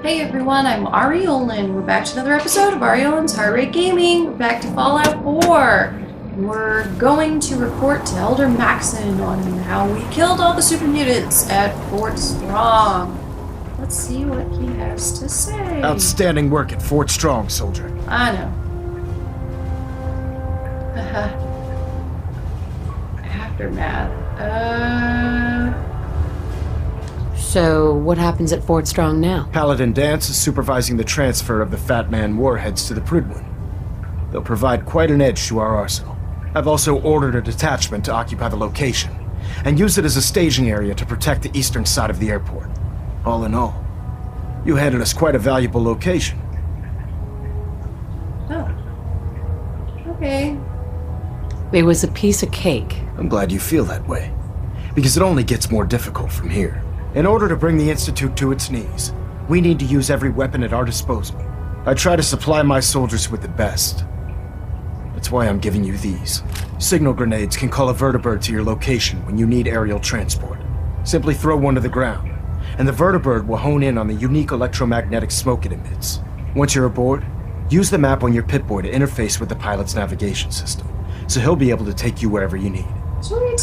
Hey everyone, I'm Aureolin. We're back to another episode of Aureolin's Heartrate Gaming. We're back to Fallout 4. We're going to report to Elder Maxon on how we killed all the super mutants at Fort Strong. Let's see what he has to say. Outstanding work at Fort Strong, soldier. I know. Aftermath. So, what happens at Fort Strong now? Paladin Dance is supervising the transfer of the Fat Man warheads to the Prydwen. They'll provide quite an edge to our arsenal. I've also ordered a detachment to occupy the location, and use it as a staging area to protect the eastern side of the airport. All in all, you handed us quite a valuable location. Oh. Okay. It was a piece of cake. I'm glad you feel that way, because it only gets more difficult from here. In order to bring the Institute to its knees, we need to use every weapon at our disposal. I try to supply my soldiers with the best. That's why I'm giving you these. Signal grenades can call a vertibird to your location when you need aerial transport. Simply throw one to the ground, and the vertibird will hone in on the unique electromagnetic smoke it emits. Once you're aboard, use the map on your Pip-Boy to interface with the pilot's navigation system, so he'll be able to take you wherever you need. Sweet.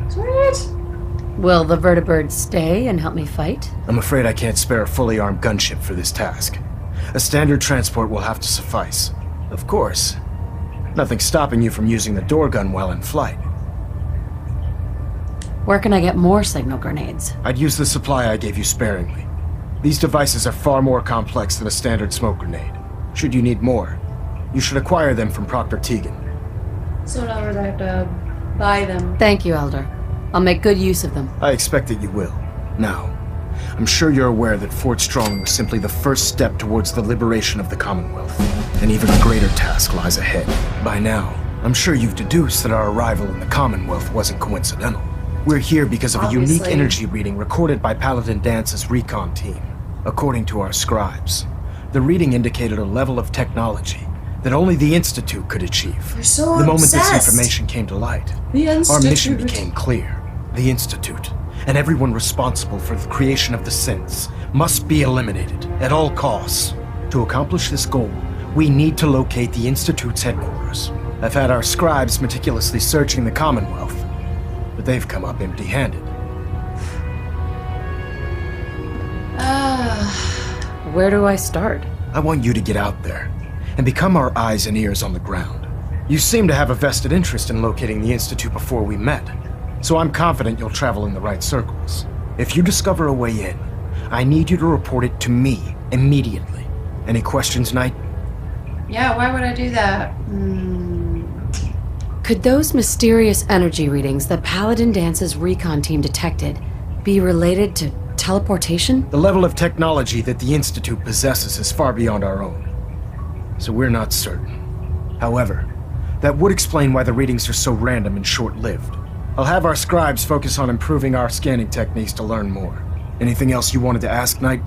Sweet. Will the vertibird stay and help me fight? I'm afraid I can't spare a fully armed gunship for this task. A standard transport will have to suffice. Of course, nothing's stopping you from using the door gun while in flight. Where can I get more signal grenades? I'd use the supply I gave you sparingly. These devices are far more complex than a standard smoke grenade. Should you need more, you should acquire them from Proctor Tegan. So in other words, I have to buy them. Thank you, Elder. I'll make good use of them. I expect that you will. Now, I'm sure you're aware that Fort Strong was simply the first step towards the liberation of the Commonwealth. An even greater task lies ahead. By now, I'm sure you've deduced that our arrival in the Commonwealth wasn't coincidental. We're here because of a unique energy reading recorded by Paladin Dance's recon team. According to our scribes, the reading indicated a level of technology that only the Institute could achieve. They're so The moment this obsessed. information came to light, The our Institute. mission became clear. The Institute, and everyone responsible for the creation of the synths, must be eliminated at all costs. To accomplish this goal, we need to locate the Institute's headquarters. I've had our scribes meticulously searching the Commonwealth, but they've come up empty-handed. Where do I start? I want you to get out there and become our eyes and ears on the ground. You seem to have a vested interest in locating the Institute before we met, so I'm confident you'll travel in the right circles. If you discover a way in, I need you to report it to me immediately. Any questions, Knight? Yeah, why would I do that? Could those mysterious energy readings that Paladin Dance's recon team detected be related to teleportation? The level of technology that the Institute possesses is far beyond our own, so we're not certain. However, that would explain why the readings are so random and short-lived. I'll have our scribes focus on improving our scanning techniques to learn more. Anything else you wanted to ask, Knight?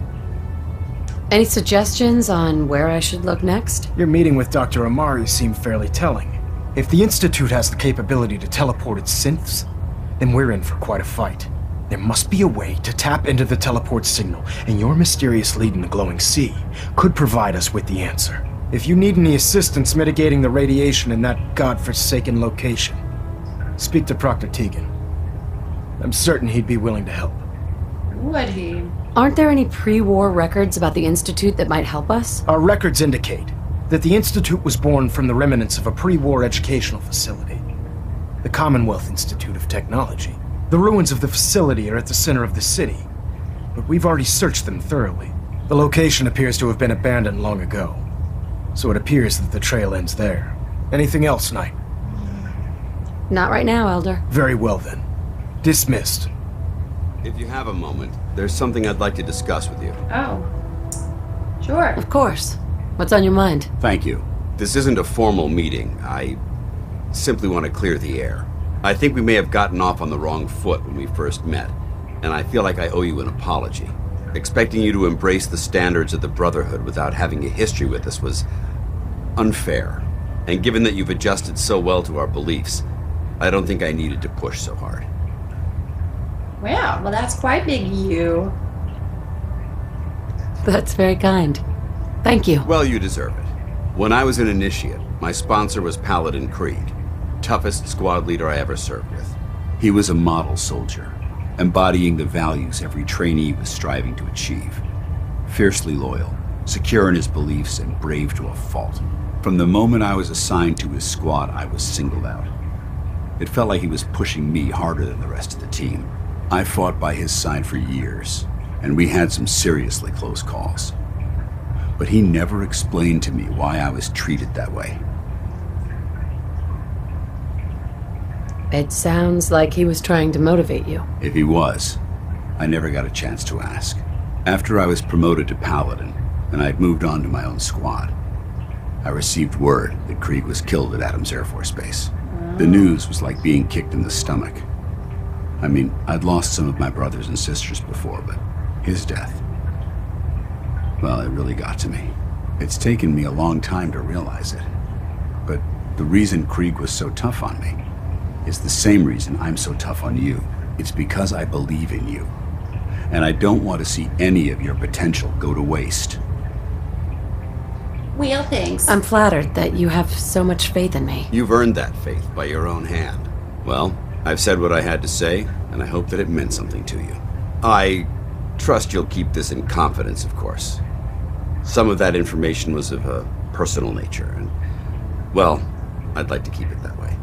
Any suggestions on where I should look next? Your meeting with Dr. Amari seemed fairly telling. If the Institute has the capability to teleport its synths, then we're in for quite a fight. There must be a way to tap into the teleport signal, and your mysterious lead in the glowing sea could provide us with the answer. If you need any assistance mitigating the radiation in that godforsaken location, speak to Proctor Tegan. I'm certain he'd be willing to help. Would he? Aren't there any pre-war records about the Institute that might help us? Our records indicate that the Institute was born from the remnants of a pre-war educational facility, the Commonwealth Institute of Technology. The ruins of the facility are at the center of the city, but we've already searched them thoroughly. The location appears to have been abandoned long ago, so it appears that the trail ends there. Anything else, Knight? Not right now, Elder. Very well then. Dismissed. If you have a moment, there's something I'd like to discuss with you. Oh. Sure. Of course. What's on your mind? Thank you. This isn't a formal meeting. I simply want to clear the air. I think we may have gotten off on the wrong foot when we first met, and I feel like I owe you an apology. Expecting you to embrace the standards of the Brotherhood without having a history with us was unfair. And given that you've adjusted so well to our beliefs, I don't think I needed to push so hard. Wow, well that's quite big of you. That's very kind. Thank you. Well, you deserve it. When I was an initiate, my sponsor was Paladin Krieg, toughest squad leader I ever served with. He was a model soldier, embodying the values every trainee was striving to achieve. Fiercely loyal, secure in his beliefs, and brave to a fault. From the moment I was assigned to his squad, I was singled out. It felt like he was pushing me harder than the rest of the team. I fought by his side for years, and we had some seriously close calls. But he never explained to me why I was treated that way. It sounds like he was trying to motivate you. If he was, I never got a chance to ask. After I was promoted to Paladin, and I'd moved on to my own squad, I received word that Krieg was killed at Adams Air Force Base. The news was like being kicked in the stomach. I mean, I'd lost some of my brothers and sisters before, but his death, well, it really got to me. It's taken me a long time to realize it. But the reason Krieg was so tough on me is the same reason I'm so tough on you. It's because I believe in you. And I don't want to see any of your potential go to waste. Well, thanks. I'm flattered that you have so much faith in me. You've earned that faith by your own hand. Well, I've said what I had to say, and I hope that it meant something to you. I trust you'll keep this in confidence, of course. Some of that information was of a personal nature, and, well, I'd like to keep it that way.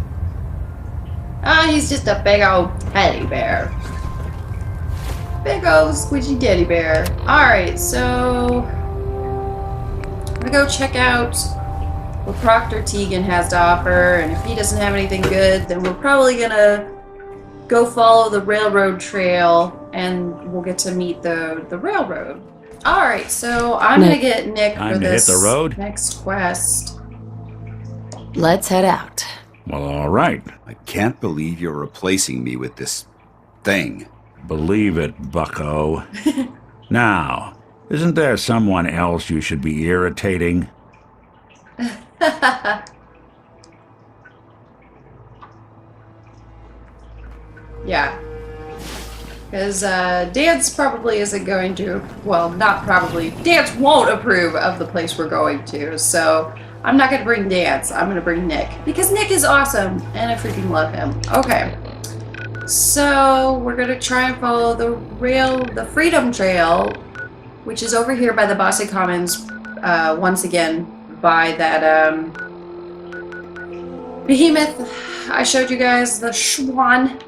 Ah, he's just a big old teddy bear. Big old squishy teddy bear. Alright, so I'm gonna go check out what Proctor Tegan has to offer, and if he doesn't have anything good, then we're probably gonna go follow the railroad trail, and we'll get to meet the railroad. Alright, so I'm gonna get Nick Time for to hit this the road. next quest. Let's head out. Well, all right. I can't believe you're replacing me with this thing. Believe it, bucko. Now, isn't there someone else you should be irritating? Yeah. Because Dance probably isn't going to, well, not probably, Dance won't approve of the place we're going to, so I'm not going to bring Dance, I'm going to bring Nick. Because Nick is awesome, and I freaking love him. Okay. So, we're going to try and follow the Freedom Trail, which is over here by the Bossy Commons, once again, by that, behemoth. I showed you guys the Schwan.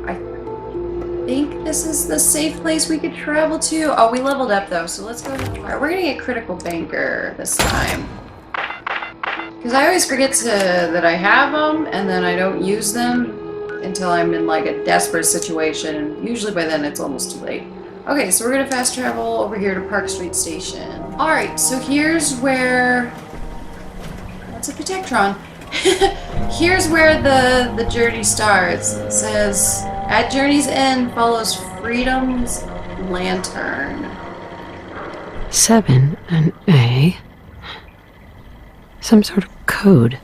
I think this is the safe place we could travel to. Oh, we leveled up though, so let's go. Alright, we're gonna get Critical Banker this time. Because I always forget that I have them, and then I don't use them until I'm in like a desperate situation. Usually by then it's almost too late. Okay, so we're gonna fast travel over here to Park Street Station. Alright, so here's where... That's a Protectron. Here's where the journey starts. It says, at journey's end follows Freedom's Lantern. 7 and A. Some sort of code.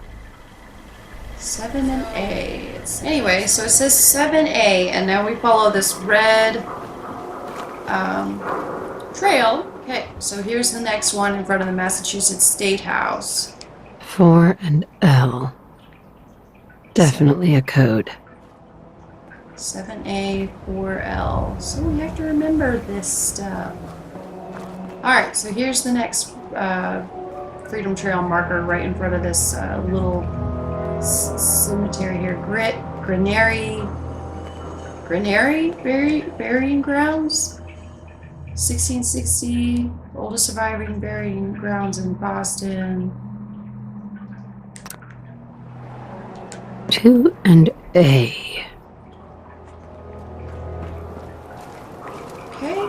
7 and A. Anyway, so it says 7A, and now we follow this red trail. Okay, so here's the next one in front of the Massachusetts State House. 4 and L. Definitely a code. 7A, 4L. So we have to remember this stuff. Alright, so here's the next Freedom Trail marker right in front of this little cemetery here. Granary Burying Grounds? 1660, oldest surviving burying grounds in Boston. 2 and A. Okay.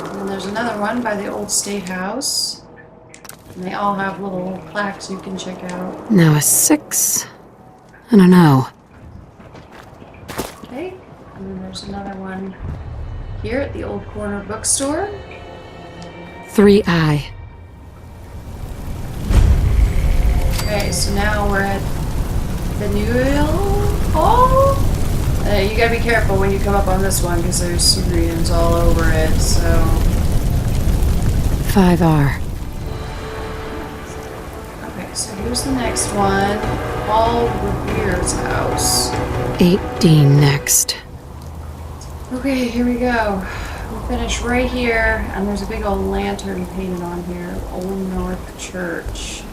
And then there's another one by the old State House. And they all have little plaques you can check out. Now a 6 and an O. Okay. And then there's another one here at the old corner bookstore. 3I. Okay, so now we're at the Newell Hall. You gotta be careful when you come up on this one because there's Surians all over it, so... 5R. Okay, so here's the next one. Paul Revere's house. 8D next. Okay, here we go. We'll finish right here, and there's a big old lantern painted on here. Old North Church.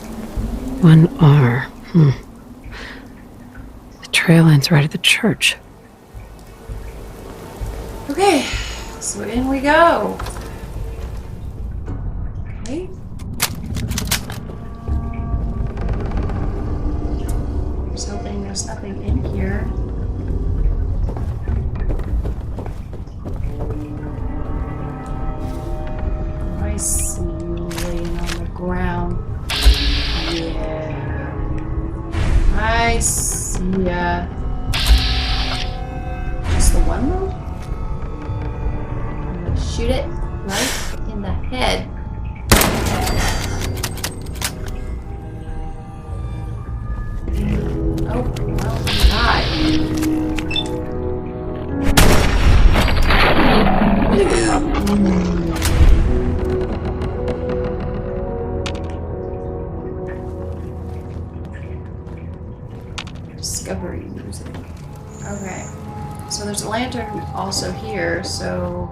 1R. The trail ends right at the church. Okay, so in we go. Okay. Just hoping there's nothing in here. I see you laying on the ground. Yeah. I see ya. Just the one though? I'm gonna shoot it right in the head. Oh, well, die. Discovery music. Okay. So there's a lantern also here, so...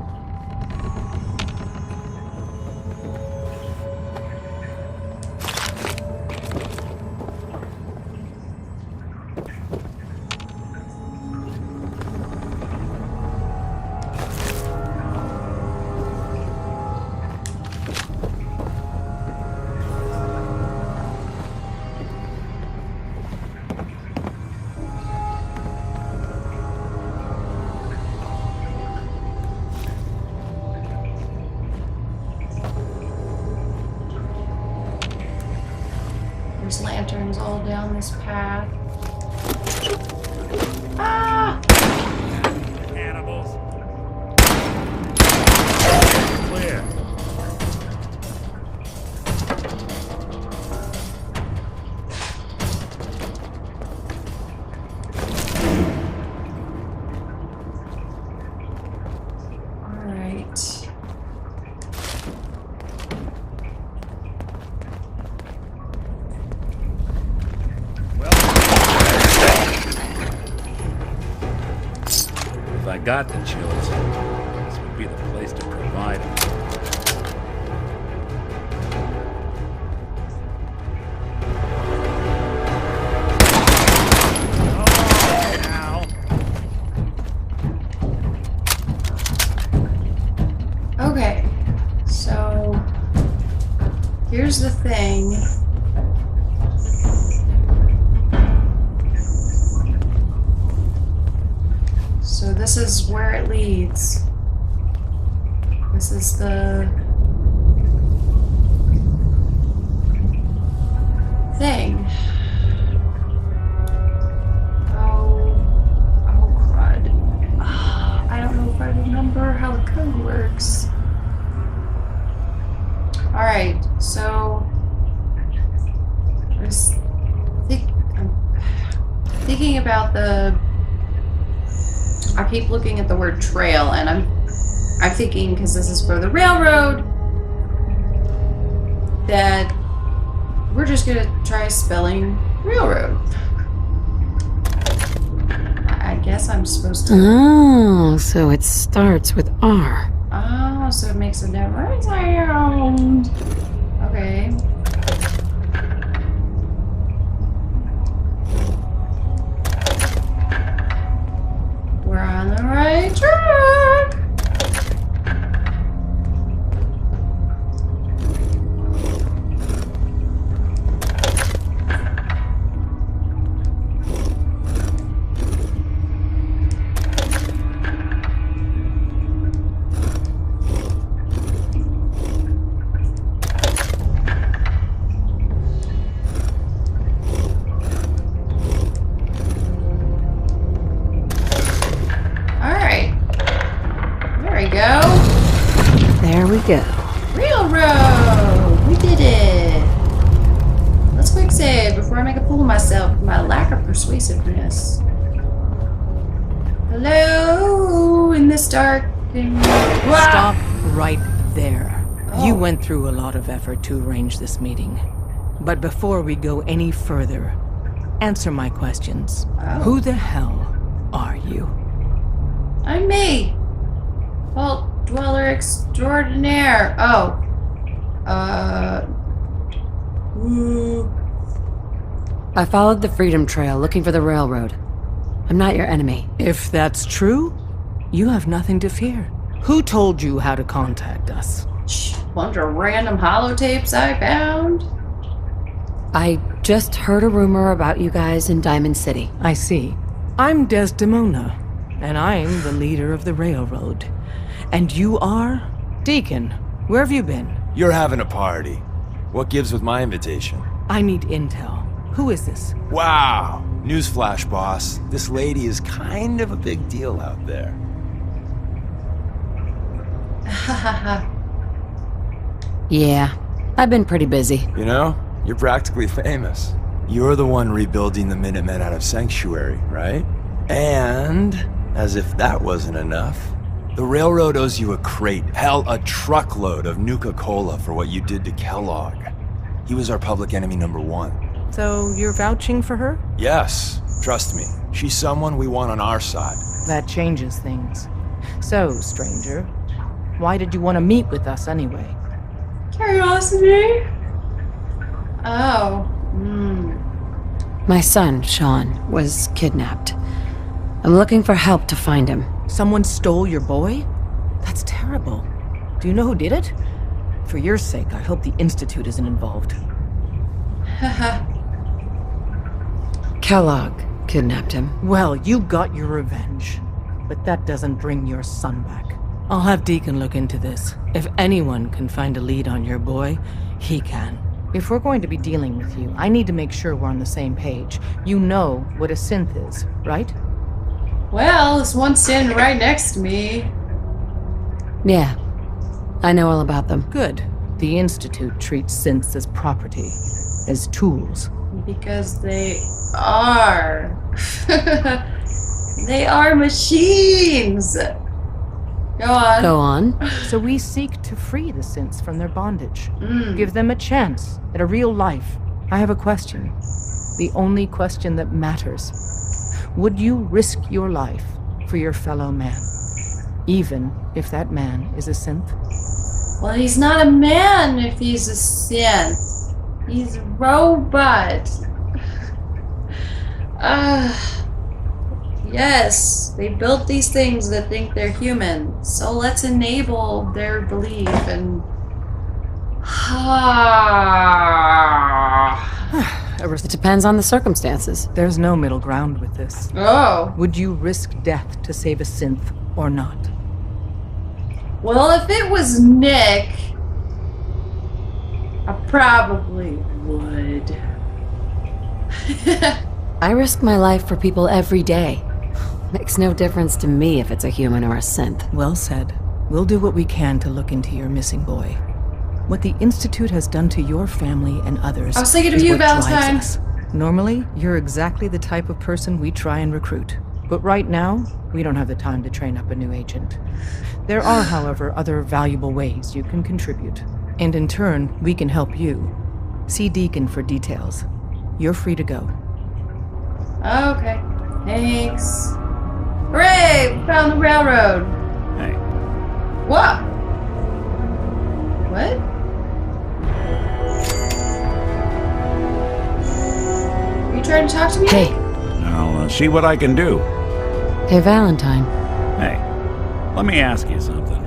There's lanterns all down this path. Ah! Cannibals. Clear. All right. If I got the chills, this would be the place to provide them. Okay. So here's the thing. So this is where it leads. This is the thing. Oh crud. I don't know if I remember how the code works. Alright, so I'm thinking about the... I keep looking at the word trail, and I'm thinking, because this is for the railroad, that we're just gonna try spelling railroad. I guess I'm supposed to... Oh, so it starts with R. Oh, so it makes a different sound. Okay. We're on the right track. There we go. Railroad! We did it! Let's quick save before I make a fool of myself with my lack of persuasiveness. Hello? this dark and... Stop right there. You Oh. went through a lot of effort to arrange this meeting. But before we go any further, answer my questions. Oh. Who the hell are you? I'm me. Vault Dweller Extraordinaire. Oh. I followed the Freedom Trail looking for the railroad. I'm not your enemy. If that's true, you have nothing to fear. Who told you how to contact us? Bunch of random holotapes I found. I just heard a rumor about you guys in Diamond City. I see. I'm Desdemona, and I'm the leader of the railroad. And you are? Deacon, where have you been? You're having a party. What gives with my invitation? I need intel. Who is this? Wow! Newsflash, boss. This lady is kind of a big deal out there. Yeah, I've been pretty busy. You know, you're practically famous. You're the one rebuilding the Minutemen out of Sanctuary, right? And, as if that wasn't enough, the railroad owes you a crate, hell, a truckload of Nuka-Cola for what you did to Kellogg. He was our public enemy #1. So you're vouching for her? Yes, trust me. She's someone we want on our side. That changes things. So, stranger, why did you want to meet with us anyway? Curiosity. Oh. My son, Sean, was kidnapped. I'm looking for help to find him. Someone stole your boy? That's terrible. Do you know who did it? For your sake, I hope the Institute isn't involved. Kellogg kidnapped him. Well, you got your revenge. But that doesn't bring your son back. I'll have Deacon look into this. If anyone can find a lead on your boy, he can. If we're going to be dealing with you, I need to make sure we're on the same page. You know what a synth is, right? Well, this one's standing right next to me. Yeah, I know all about them. Good. The Institute treats synths as property, as tools. Because they are. They are machines. Go on. Go on. So we seek to free the synths from their bondage. Give them a chance at a real life. I have a question. The only question that matters. Would you risk your life for your fellow man? Even if that man is a synth? Well, he's not a man if he's a synth. He's a robot. Yes, they built these things that think they're human. So let's enable their belief and... It depends on the circumstances. There's no middle ground with this. Oh. Would you risk death to save a synth or not? Well, if it was Nick, I probably would. I risk my life for people every day. Makes no difference to me if it's a human or a synth. Well said. We'll do what we can to look into your missing boy. What the Institute has done to your family and others I was thinking of is you, what drives Valentine. us. Normally, you're exactly the type of person we try and recruit. But right now, we don't have the time to train up a new agent. There are, however, other valuable ways you can contribute. And in turn, we can help you. See Deacon for details. You're free to go. Okay. Thanks. Hooray! We found the railroad. Hey, What? What? Are you trying to talk to me? Hey, I'll see what I can do. hey Valentine. Hey, let me ask you something.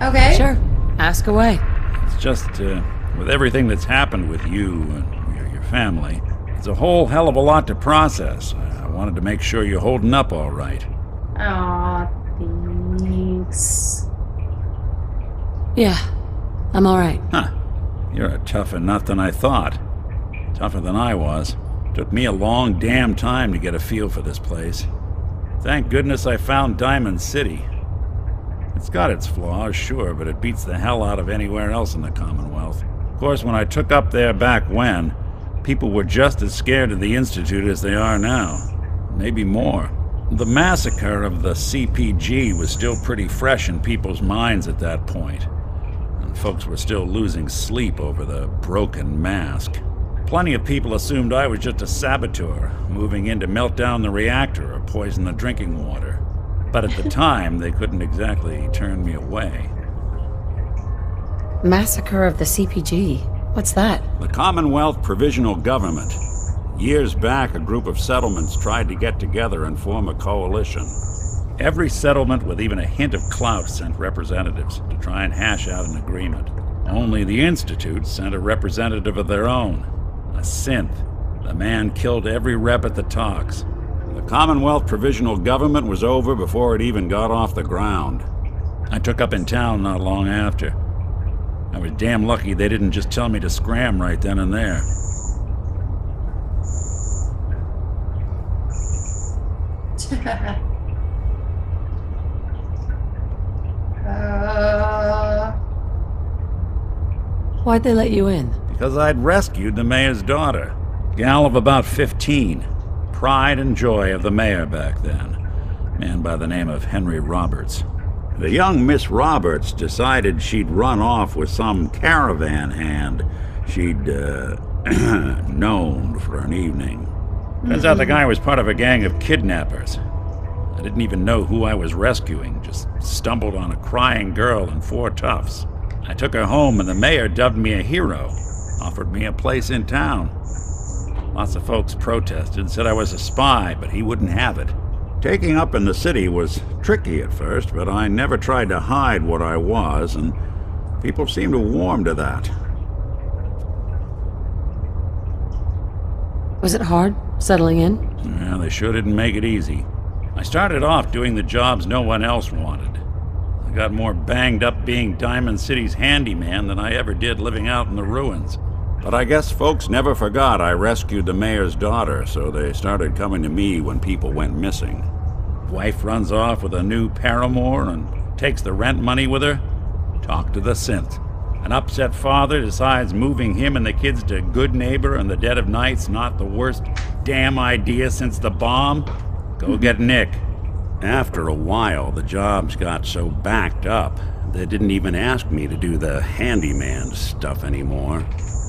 Okay. Sure, ask away. It's just, with everything that's happened with you and your family, it's a whole hell of a lot to process. I wanted to make sure you're holding up all right. Aw, thanks. Yeah, I'm alright. Huh. You're a tougher nut than I thought. Tougher than I was. Took me a long damn time to get a feel for this place. Thank goodness I found Diamond City. It's got its flaws, sure, but it beats the hell out of anywhere else in the Commonwealth. Of course, when I took up there back when, people were just as scared of the Institute as they are now. Maybe more. The massacre of the CPG was still pretty fresh in people's minds at that point, and folks were still losing sleep over the broken mask. Plenty of people assumed I was just a saboteur, moving in to melt down the reactor or poison the drinking water. But at the time, they couldn't exactly turn me away. Massacre of the CPG. What's that? The Commonwealth Provisional Government. Years back, a group of settlements tried to get together and form a coalition. Every settlement with even a hint of clout sent representatives to try and hash out an agreement. Only the Institute sent a representative of their own, a synth. The man killed every rep at the talks. The Commonwealth Provisional Government was over before it even got off the ground. I took up in town not long after. I was damn lucky they didn't just tell me to scram right then and there. Why'd they let you in? Because I'd rescued the mayor's daughter. Gal of about 15. Pride and joy of the mayor back then. Man by the name of Henry Roberts. The young Miss Roberts decided she'd run off with some caravan hand she'd, known for an evening. Turns out the guy was part of a gang of kidnappers. I didn't even know who I was rescuing, just stumbled on a crying girl and 4 toughs. I took her home and the mayor dubbed me a hero, offered me a place in town. Lots of folks protested, said I was a spy, but he wouldn't have it. Taking up in the city was tricky at first, but I never tried to hide what I was, and people seemed to warm to that. Was it hard, settling in? Yeah, they sure didn't make it easy. I started off doing the jobs no one else wanted. I got more banged up being Diamond City's handyman than I ever did living out in the ruins. But I guess folks never forgot I rescued the mayor's daughter, so they started coming to me when people went missing. Wife runs off with a new paramour and takes the rent money with her. Talk to the synth. An upset father decides moving him and the kids to Good Neighbor in the dead of night's not the worst damn idea since the bomb. Go get Nick. After a while, the jobs got so backed up, they didn't even ask me to do the handyman stuff anymore.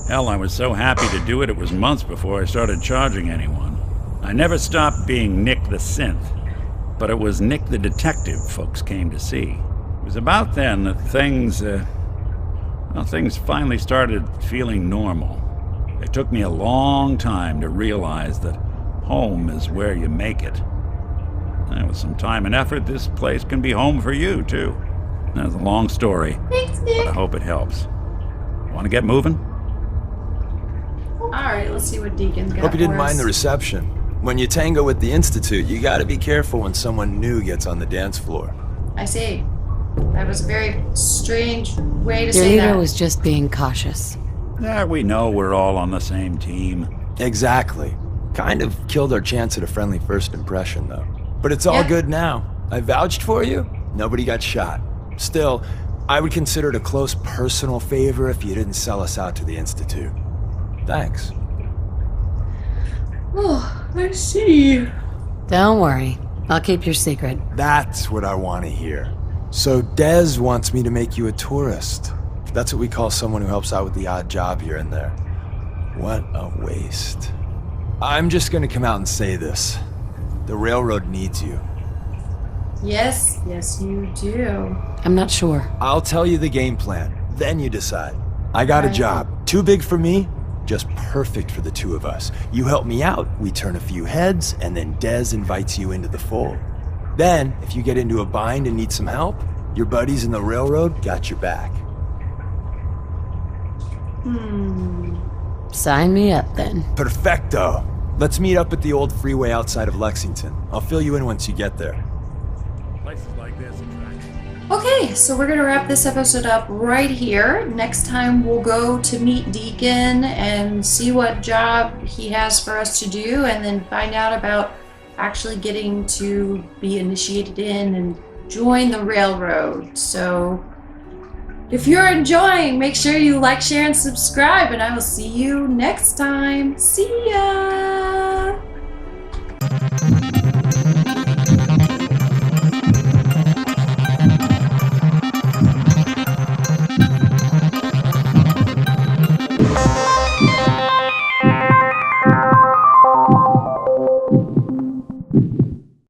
Hell, I was so happy to do it, it was months before I started charging anyone. I never stopped being Nick the Synth, but it was Nick the Detective folks came to see. It was about then that things finally started feeling normal. It took me a long time to realize that home is where you make it. And with some time and effort, this place can be home for you, too. That's a long story, Thanks, Nick. but I hope it helps. Want to get moving? Alright, let's see what Deacon's got. Hope you didn't for us. mind the reception. When you tango with the Institute, you gotta be careful when someone new gets on the dance floor. I see. That was a very strange way to Your say leader that. was just being cautious. Yeah, we know we're all on the same team. Exactly. Kind of killed our chance at a friendly first impression, though. But it's all Yeah. good now. I vouched for you. Nobody got shot. Still, I would consider it a close personal favor if you didn't sell us out to the Institute. Thanks. Oh, I see. Don't worry. I'll keep your secret. That's what I want to hear. So Dez wants me to make you a tourist. That's what we call someone who helps out with the odd job here and there. What a waste. I'm just gonna come out and say this. The railroad needs you. Yes, you do. I'm not sure. I'll tell you the game plan, then you decide. I got a Right. job. Too big for me, just perfect for the two of us. You help me out, we turn a few heads, and then Dez invites you into the fold. Then, if you get into a bind and need some help, your buddies in the railroad got your back. Sign me up, then. Perfecto. Let's meet up at the old freeway outside of Lexington. I'll fill you in once you get there. Places like this attract. Okay, so we're gonna wrap this episode up right here. Next time we'll go to meet Deacon and see what job he has for us to do, and then find out about actually getting to be initiated in and join the railroad. So if you're enjoying, make sure you like, share, and subscribe, and I will see you next time. See ya!